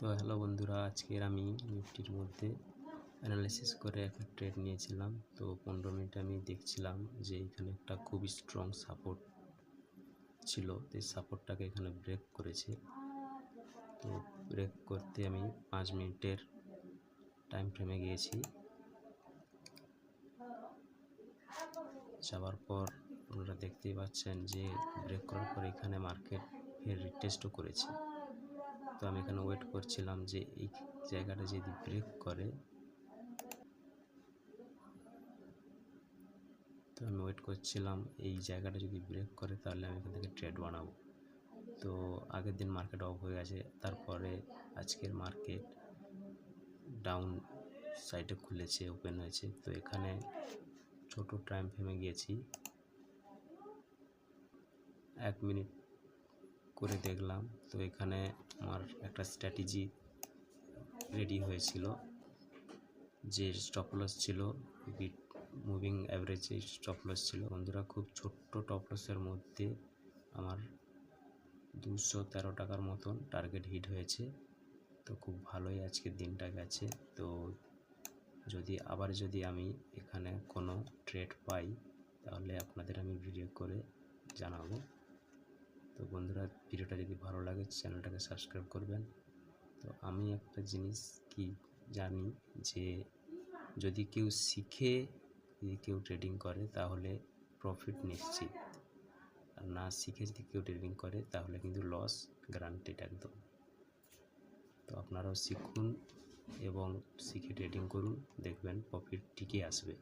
তো হ্যালো বন্ধুরা, আজকের আমি নিফটির মধ্যে অ্যানালাইসিস করে একটা ট্রেড নিয়েছিলাম। তো 15 মিনিট আমি দেখছিলাম যে এখানে একটা খুবই স্ট্রং সাপোর্ট ছিল, এই সাপোর্টটাকে এখানে ব্রেক করেছে। তো ব্রেক করতে আমি 5 মিনিটের টাইম ফ্রেমে গিয়েছি। যাওয়ার পর আপনারা দেখতেই পাচ্ছেন যে ব্রেক করার পর এখানে মার্কেট ফের রিটেস্টও করেছে। তো আমি এখানে ওয়েট করছিলাম যে এই জায়গাটা যদি ব্রেক করে, তো আমি ওয়েট করছিলাম এই জায়গাটা যদি ব্রেক করে তাহলে আমি এখান থেকে ট্রেড বানাবো। তো আগের দিন মার্কেট অফ হয়ে গেছে, তারপরে আজকের মার্কেট ডাউন সাইডে খুলেছে, ওপেন হয়েছে। তো এখানে ছোট টাইম ফ্রেমে গিয়েছি, 1 মিনিট করে দেখলাম। তো এখানে আমার একটা স্ট্র্যাটেজি রেডি হয়েছিল, যে স্টপ লস ছিল মুভিং অ্যাভারেজে স্টপ লস ছিল। বন্ধুরা, খুব ছোট্ট টপ লসের মধ্যে আমার 213 টাকার মতন টার্গেট হিট হয়েছে। তো খুব ভালোই আজকের দিনটা গেছে। তো যদি আমি এখানে কোনো ট্রেড পাই তাহলে আপনাদের আমি ভিডিও করে জানাবো। তো বন্ধুরা, ভিডিওটা যদি ভালো লাগে চ্যানেলটাকে সাবস্ক্রাইব করবেন। তো আমি একটা জিনিস কি জানি, যে যদি কেউ শিখে কেউ ট্রেডিং করে তাহলে প্রফিট নিশ্চিত, আর না শিখে যদি কেউ ট্রেডিং করে তাহলে কিন্তু লস গ্যারান্টেড একদম। তো আপনারাও শিখুন এবং শিখে ট্রেডিং করুন, দেখবেন প্রফিট ঠিকই আসবে।